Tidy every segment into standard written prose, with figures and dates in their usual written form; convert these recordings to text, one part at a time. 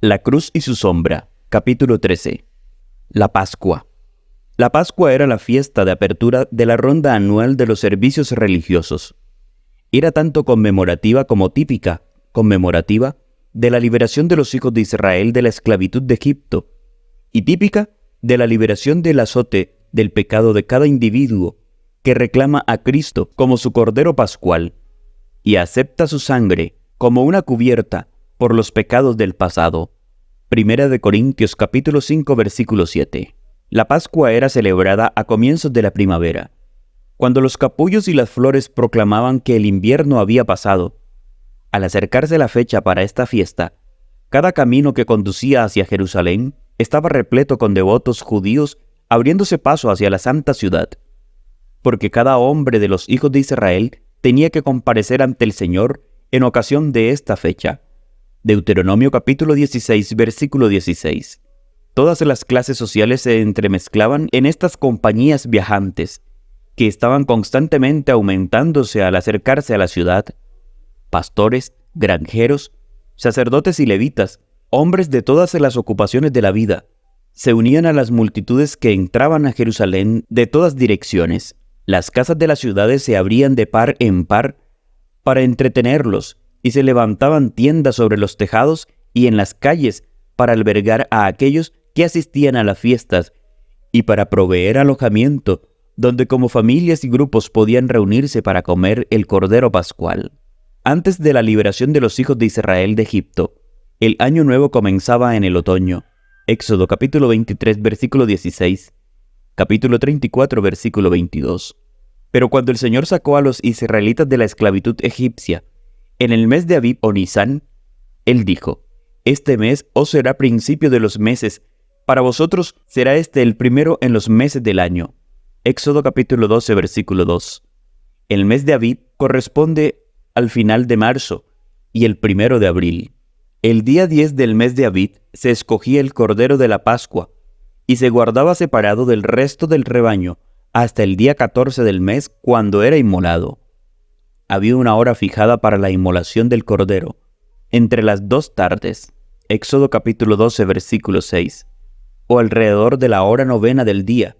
La cruz y su sombra, capítulo 13. La Pascua. La Pascua era la fiesta de apertura de la ronda anual de los servicios religiosos. Era tanto conmemorativa como típica, conmemorativa de la liberación de los hijos de Israel de la esclavitud de Egipto, y típica de la liberación del azote del pecado de cada individuo que reclama a Cristo como su Cordero Pascual y acepta su sangre como una cubierta por los pecados del pasado. Primera de Corintios capítulo 5 versículo 7. La Pascua era celebrada a comienzos de la primavera, cuando los capullos y las flores proclamaban que el invierno había pasado. Al acercarse la fecha para esta fiesta, cada camino que conducía hacia Jerusalén estaba repleto con devotos judíos abriéndose paso hacia la santa ciudad, porque cada hombre de los hijos de Israel tenía que comparecer ante el Señor en ocasión de esta fecha. Deuteronomio capítulo 16, versículo 16. Todas las clases sociales se entremezclaban en estas compañías viajantes, que estaban constantemente aumentándose al acercarse a la ciudad. Pastores, granjeros, sacerdotes y levitas, hombres de todas las ocupaciones de la vida, se unían a las multitudes que entraban a Jerusalén de todas direcciones. Las casas de las ciudades se abrían de par en par para entretenerlos, y se levantaban tiendas sobre los tejados y en las calles para albergar a aquellos que asistían a las fiestas y para proveer alojamiento, donde como familias y grupos podían reunirse para comer el Cordero Pascual. Antes de la liberación de los hijos de Israel de Egipto, el año nuevo comenzaba en el otoño. Éxodo capítulo 23, versículo 16, capítulo 34, versículo 22. Pero cuando el Señor sacó a los israelitas de la esclavitud egipcia, en el mes de Abib o Nisán, Él dijo: Este mes os será principio de los meses, para vosotros será este el primero en los meses del año. Éxodo capítulo 12, versículo 2. El mes de Abib corresponde al final de marzo y el primero de abril. El día 10 del mes de Abib se escogía el Cordero de la Pascua y se guardaba separado del resto del rebaño hasta el día 14 del mes, cuando era inmolado. Había una hora fijada para la inmolación del Cordero, entre las 2 tardes, Éxodo capítulo 12, versículo 6, o alrededor de la hora 9 del día,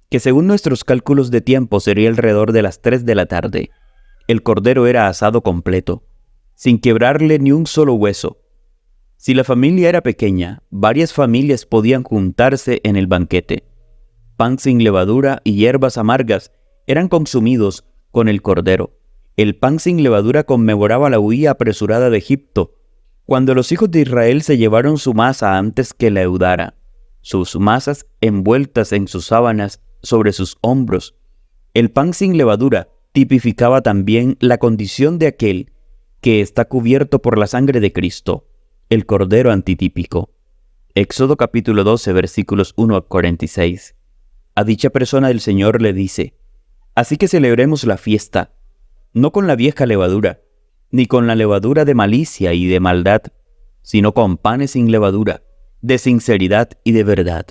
que según nuestros cálculos de tiempo sería alrededor de las 3 de la tarde. El Cordero era asado completo, sin quebrarle ni un solo hueso. Si la familia era pequeña, varias familias podían juntarse en el banquete. Pan sin levadura y hierbas amargas eran consumidos con el Cordero. El pan sin levadura conmemoraba la huida apresurada de Egipto, cuando los hijos de Israel se llevaron su masa antes que la eudara, sus masas envueltas en sus sábanas sobre sus hombros. El pan sin levadura tipificaba también la condición de aquel que está cubierto por la sangre de Cristo, el Cordero antitípico. Éxodo capítulo 12, versículos 1 a 46. A dicha persona el Señor le dice: Así que celebremos la fiesta, no con la vieja levadura, ni con la levadura de malicia y de maldad, sino con panes sin levadura, de sinceridad y de verdad.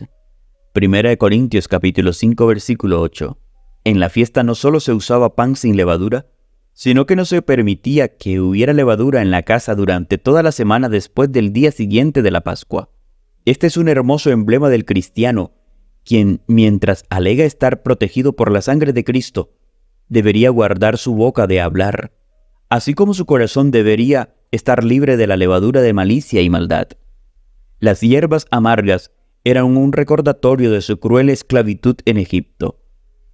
Primera de Corintios capítulo 5 versículo 8. En la fiesta no solo se usaba pan sin levadura, sino que no se permitía que hubiera levadura en la casa durante toda la semana después del día siguiente de la Pascua. Este es un hermoso emblema del cristiano, quien, mientras alega estar protegido por la sangre de Cristo, debería guardar su boca de hablar, así como su corazón debería estar libre de la levadura de malicia y maldad. Las hierbas amargas eran un recordatorio de su cruel esclavitud en Egipto.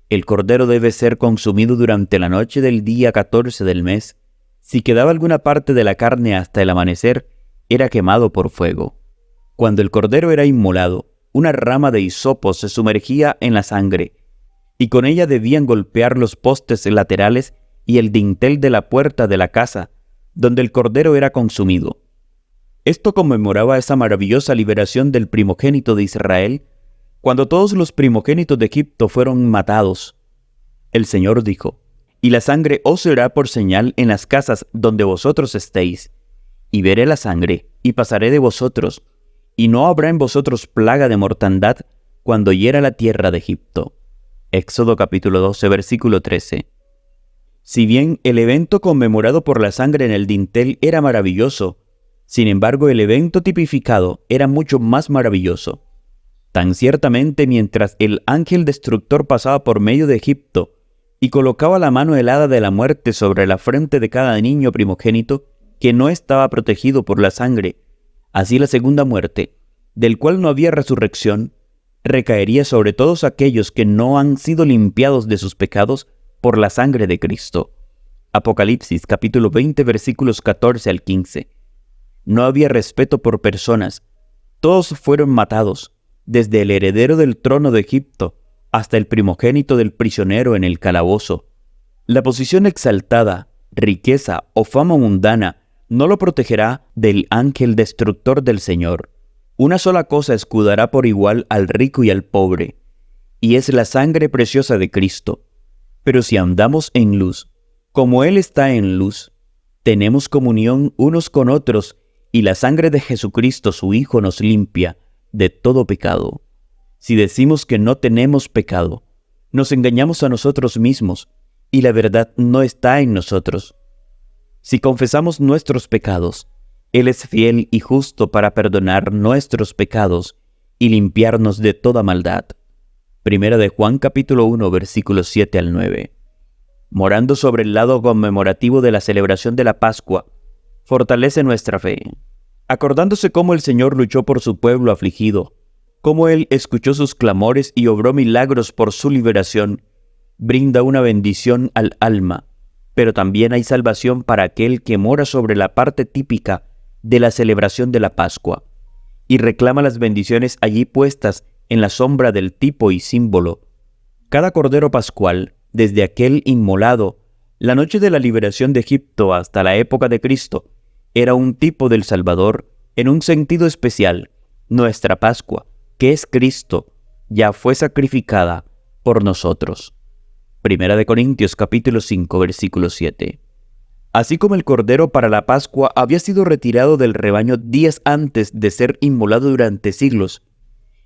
El cordero debe ser consumido durante la noche del día 14 del mes. Si quedaba alguna parte de la carne hasta el amanecer, era quemado por fuego. Cuando el cordero era inmolado, una rama de hisopo se sumergía en la sangre, y con ella debían golpear los postes laterales y el dintel de la puerta de la casa, donde el cordero era consumido. Esto conmemoraba esa maravillosa liberación del primogénito de Israel, cuando todos los primogénitos de Egipto fueron matados. El Señor dijo: Y la sangre os será por señal en las casas donde vosotros estéis, y veré la sangre, y pasaré de vosotros, y no habrá en vosotros plaga de mortandad cuando hiera la tierra de Egipto. Éxodo capítulo 12, versículo 13. Si bien el evento conmemorado por la sangre en el dintel era maravilloso, Sin embargo, el evento tipificado era mucho más maravilloso. Tan ciertamente, mientras el ángel destructor pasaba por medio de Egipto y colocaba la mano helada de la muerte sobre la frente de cada niño primogénito que no estaba protegido por la sangre, así la segunda muerte, del cual no había resurrección, recaería sobre todos aquellos que no han sido limpiados de sus pecados por la sangre de Cristo. Apocalipsis capítulo 20 versículos 14 al 15. No había respeto por personas. Todos fueron matados, desde el heredero del trono de Egipto hasta el primogénito del prisionero en el calabozo. La posición exaltada, riqueza o fama mundana no lo protegerá del ángel destructor del Señor. Una sola cosa escudará por igual al rico y al pobre, y es la sangre preciosa de Cristo. Pero si andamos en luz, como Él está en luz, tenemos comunión unos con otros, y la sangre de Jesucristo su Hijo nos limpia de todo pecado. Si decimos que no tenemos pecado, nos engañamos a nosotros mismos, y la verdad no está en nosotros. Si confesamos nuestros pecados, Él es fiel y justo para perdonar nuestros pecados y limpiarnos de toda maldad. Primera de Juan capítulo 1 versículos 7 al 9. Morando sobre el lado conmemorativo de la celebración de la Pascua, fortalece nuestra fe, acordándose cómo el Señor luchó por su pueblo afligido, cómo Él escuchó sus clamores y obró milagros por su liberación, brinda una bendición al alma, pero también hay salvación para aquel que mora sobre la parte típica de la celebración de la Pascua, y reclama las bendiciones allí puestas en la sombra del tipo y símbolo. Cada cordero pascual, desde aquel inmolado, la noche de la liberación de Egipto hasta la época de Cristo, era un tipo del Salvador en un sentido especial. Nuestra Pascua, que es Cristo, ya fue sacrificada por nosotros. Primera de Corintios capítulo 5 versículo 7. Así como el cordero para la Pascua había sido retirado del rebaño días antes de ser inmolado durante siglos,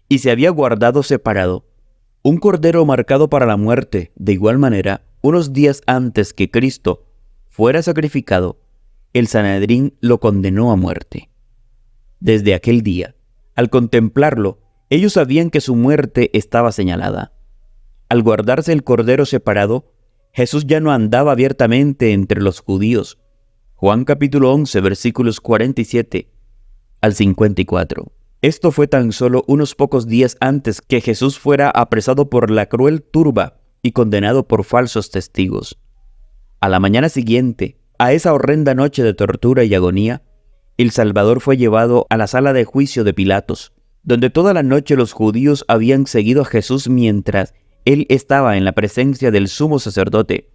y se había guardado separado, un cordero marcado para la muerte, de igual manera, unos días antes que Cristo fuera sacrificado, el Sanedrín lo condenó a muerte. Desde aquel día, al contemplarlo, ellos sabían que su muerte estaba señalada. Al guardarse el cordero separado, Jesús ya no andaba abiertamente entre los judíos. Juan capítulo 11 versículos 47 al 54. Esto fue tan solo unos pocos días antes que Jesús fuera apresado por la cruel turba y condenado por falsos testigos. A la mañana siguiente, a esa horrenda noche de tortura y agonía, el Salvador fue llevado a la sala de juicio de Pilatos, donde toda la noche los judíos habían seguido a Jesús mientras Él estaba en la presencia del sumo sacerdote.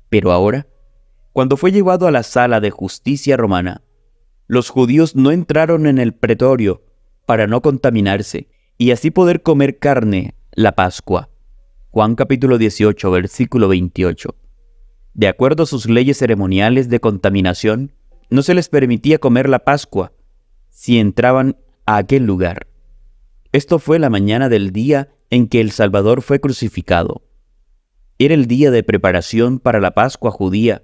Pero ahora, cuando fue llevado a la sala de justicia romana, los judíos no entraron en el pretorio para no contaminarse y así poder comer carne, la Pascua. Juan capítulo 18, versículo 28. De acuerdo a sus leyes ceremoniales de contaminación, no se les permitía comer la Pascua si entraban a aquel lugar. Esto fue la mañana del día en que el Salvador fue crucificado. Era el día de preparación para la Pascua judía,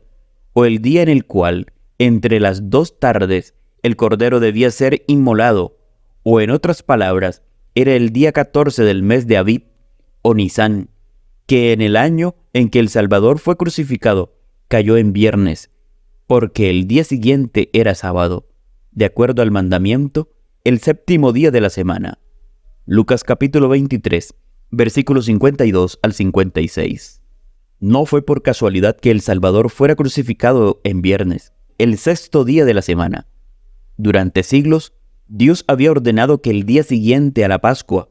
o el día en el cual, entre las dos tardes, el cordero debía ser inmolado, o en otras palabras, era el día 14 del mes de Abib, o Nisán, que en el año en que el Salvador fue crucificado, cayó en viernes, porque el día siguiente era sábado, de acuerdo al mandamiento, el séptimo día de la semana. Lucas capítulo 23, versículos 52 al 56. No fue por casualidad que el Salvador fuera crucificado en viernes, el sexto día de la semana. Durante siglos, Dios había ordenado que el día siguiente a la Pascua,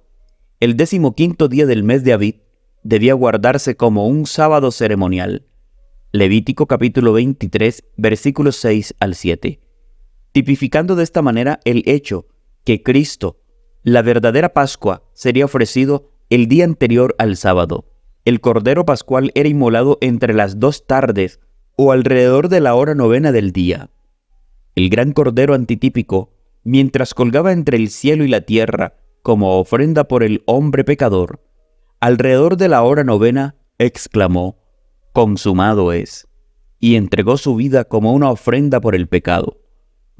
el 15º día del mes de Abib, debía guardarse como un sábado ceremonial. Levítico capítulo 23, versículos 6 al 7. Tipificando de esta manera el hecho que Cristo, la verdadera Pascua, sería ofrecido el día anterior al sábado. El cordero pascual era inmolado entre las dos tardes o alrededor de la hora novena del día. El gran cordero antitípico, mientras colgaba entre el cielo y la tierra como ofrenda por el hombre pecador, alrededor de la hora novena exclamó: «Consumado es», y entregó su vida como una ofrenda por el pecado.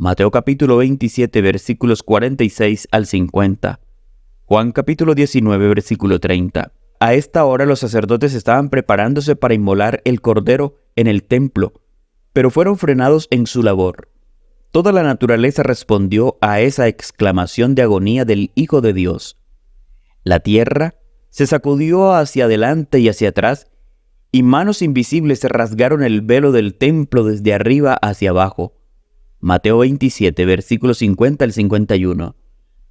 Mateo capítulo 27 versículos 46 al 50. Juan capítulo 19 versículo 30. A esta hora los sacerdotes estaban preparándose para inmolar el cordero en el templo, pero fueron frenados en su labor. Toda la naturaleza respondió a esa exclamación de agonía del Hijo de Dios. La tierra se sacudió hacia adelante y hacia atrás, y manos invisibles rasgaron el velo del templo desde arriba hacia abajo. Mateo 27, versículos 50 al 51,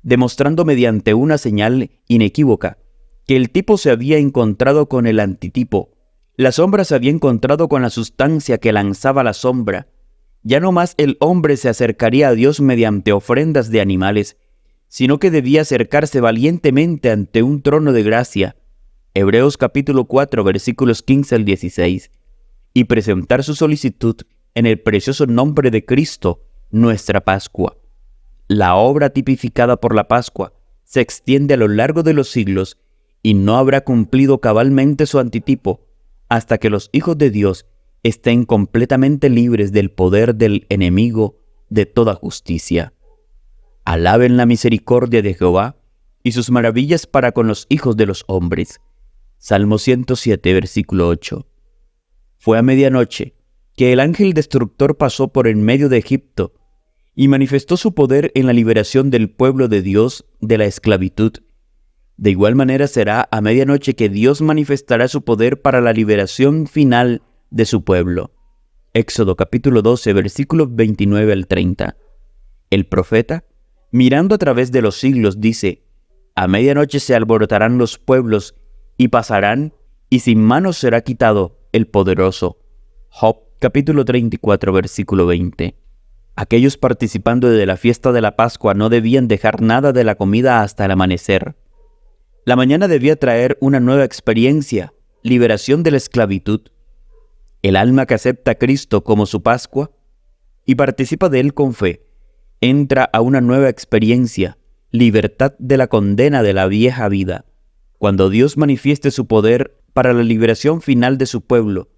demostrando mediante una señal inequívoca que el tipo se había encontrado con el antitipo. La sombra se había encontrado con la sustancia que lanzaba la sombra. Ya no más el hombre se acercaría a Dios mediante ofrendas de animales, sino que debía acercarse valientemente ante un trono de gracia, Hebreos capítulo 4 versículos 15 al 16, y presentar su solicitud en el precioso nombre de Cristo, nuestra Pascua. La obra tipificada por la Pascua se extiende a lo largo de los siglos y no habrá cumplido cabalmente su antitipo hasta que los hijos de Dios estén completamente libres del poder del enemigo de toda justicia. Alaben la misericordia de Jehová y sus maravillas para con los hijos de los hombres. Salmo 107, versículo 8. Fue a medianoche que el ángel destructor pasó por en medio de Egipto y manifestó su poder en la liberación del pueblo de Dios de la esclavitud. De igual manera será a medianoche que Dios manifestará su poder para la liberación final de su pueblo. Éxodo capítulo 12, versículos 29 al 30. El profeta, mirando a través de los siglos, dice: a medianoche se alborotarán los pueblos y pasarán, y sin manos será quitado el poderoso. Job capítulo 34, versículo 20. Aquellos participando de la fiesta de la Pascua no debían dejar nada de la comida hasta el amanecer. La mañana debía traer una nueva experiencia, liberación de la esclavitud. El alma que acepta a Cristo como su Pascua y participa de Él con fe, entra a una nueva experiencia, libertad de la condena de la vieja vida. Cuando Dios manifieste su poder para la liberación final de su pueblo,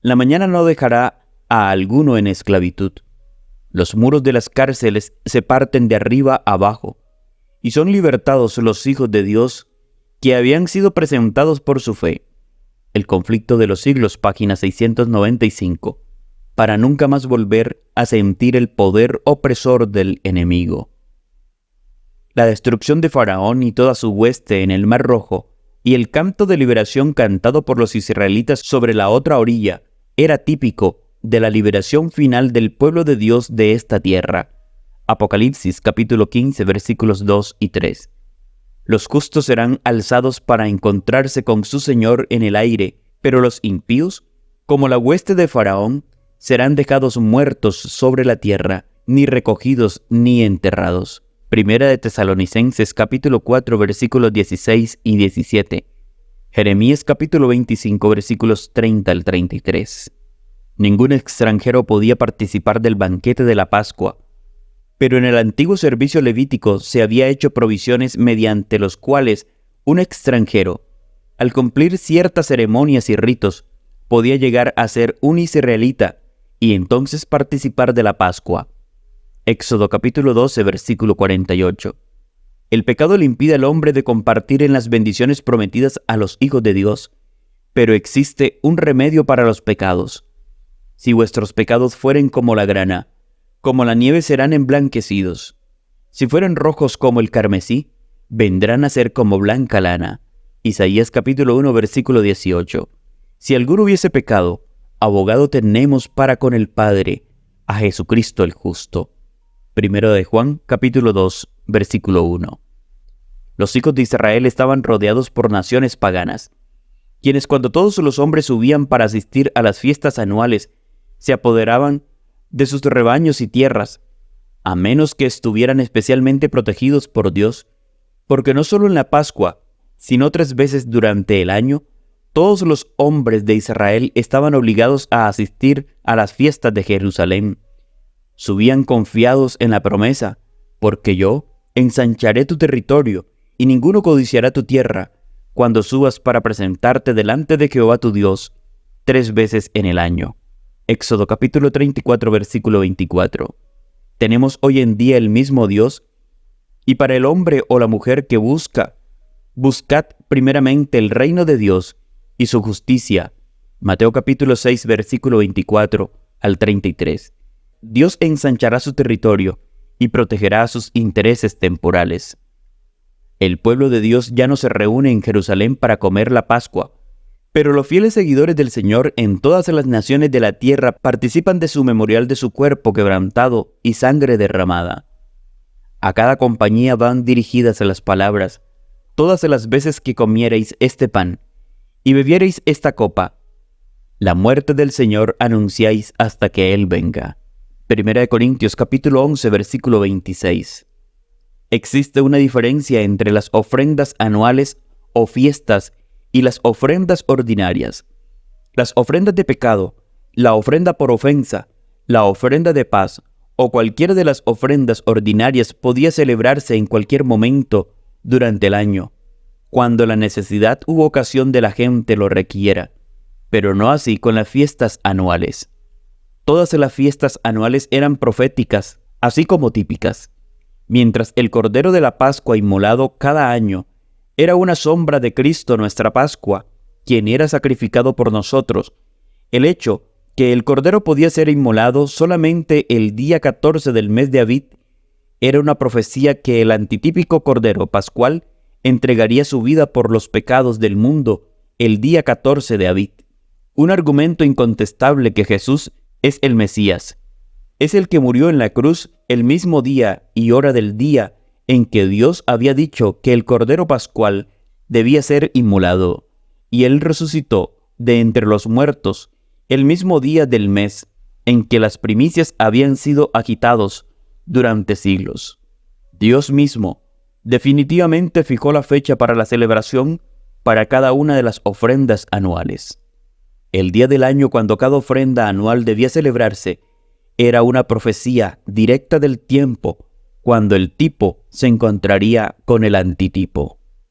la mañana no dejará a alguno en esclavitud. Los muros de las cárceles se parten de arriba abajo, y son libertados los hijos de Dios que habían sido presentados por su fe. El conflicto de los siglos, página 695, para nunca más volver a sentir el poder opresor del enemigo. La destrucción de Faraón y toda su hueste en el Mar Rojo y el canto de liberación cantado por los israelitas sobre la otra orilla era típico de la liberación final del pueblo de Dios de esta tierra. Apocalipsis capítulo 15 versículos 2 y 3. Los justos serán alzados para encontrarse con su Señor en el aire, pero los impíos, como la hueste de Faraón, serán dejados muertos sobre la tierra, ni recogidos ni enterrados. Primera de Tesalonicenses capítulo 4 versículos 16 y 17. Jeremías capítulo 25 versículos 30 al 33. Ningún extranjero podía participar del banquete de la Pascua, pero en el antiguo servicio levítico se había hecho provisiones mediante los cuales un extranjero, al cumplir ciertas ceremonias y ritos, podía llegar a ser un israelita y entonces participar de la Pascua. Éxodo capítulo 12, versículo 48. El pecado le impide al hombre de compartir en las bendiciones prometidas a los hijos de Dios, pero existe un remedio para los pecados. Si vuestros pecados fueren como la grana, como la nieve serán emblanquecidos. Si fueren rojos como el carmesí, vendrán a ser como blanca lana. Isaías capítulo 1, versículo 18. Si alguno hubiese pecado, abogado tenemos para con el Padre, a Jesucristo el justo. Primero de Juan capítulo 2, versículo 1. Los hijos de Israel estaban rodeados por naciones paganas, quienes cuando todos los hombres subían para asistir a las fiestas anuales, se apoderaban de sus rebaños y tierras, a menos que estuvieran especialmente protegidos por Dios, porque no solo en la Pascua, sino 3 veces durante el año, todos los hombres de Israel estaban obligados a asistir a las fiestas de Jerusalén. Subían confiados en la promesa, porque yo ensancharé tu territorio, y ninguno codiciará tu tierra, cuando subas para presentarte delante de Jehová tu Dios, 3 veces en el año. Éxodo capítulo 34, versículo 24. Tenemos hoy en día el mismo Dios, y para el hombre o la mujer que busca, buscad primeramente el reino de Dios y su justicia. Mateo capítulo 6, versículo 24 al 33. Dios ensanchará su territorio y protegerá sus intereses temporales. El pueblo de Dios ya no se reúne en Jerusalén para comer la Pascua, pero los fieles seguidores del Señor en todas las naciones de la tierra participan de su memorial de su cuerpo quebrantado y sangre derramada. A cada compañía van dirigidas las palabras: todas las veces que comiereis este pan y bebiereis esta copa, la muerte del Señor anunciáis hasta que Él venga. 1 Corintios capítulo 11, versículo 26. Existe una diferencia entre las ofrendas anuales o fiestas y las ofrendas ordinarias. Las ofrendas de pecado, la ofrenda por ofensa, la ofrenda de paz o cualquiera de las ofrendas ordinarias podía celebrarse en cualquier momento durante el año, cuando la necesidad u ocasión de la gente lo requiera, pero no así con las fiestas anuales. Todas las fiestas anuales eran proféticas, así como típicas, mientras el Cordero de la Pascua inmolado cada año era una sombra de Cristo nuestra Pascua, quien era sacrificado por nosotros. El hecho que el Cordero podía ser inmolado solamente el día 14 del mes de Abib era una profecía que el antitípico Cordero Pascual entregaría su vida por los pecados del mundo el día 14 de Abib. Un argumento incontestable que Jesús es el Mesías. Es el que murió en la cruz el mismo día y hora del día en que Dios había dicho que el Cordero Pascual debía ser inmolado, y Él resucitó de entre los muertos el mismo día del mes en que las primicias habían sido agitados durante siglos. Dios mismo definitivamente fijó la fecha para la celebración para cada una de las ofrendas anuales. El día del año cuando cada ofrenda anual debía celebrarse era una profecía directa del tiempo cuando el tipo se encontraría con el antitipo.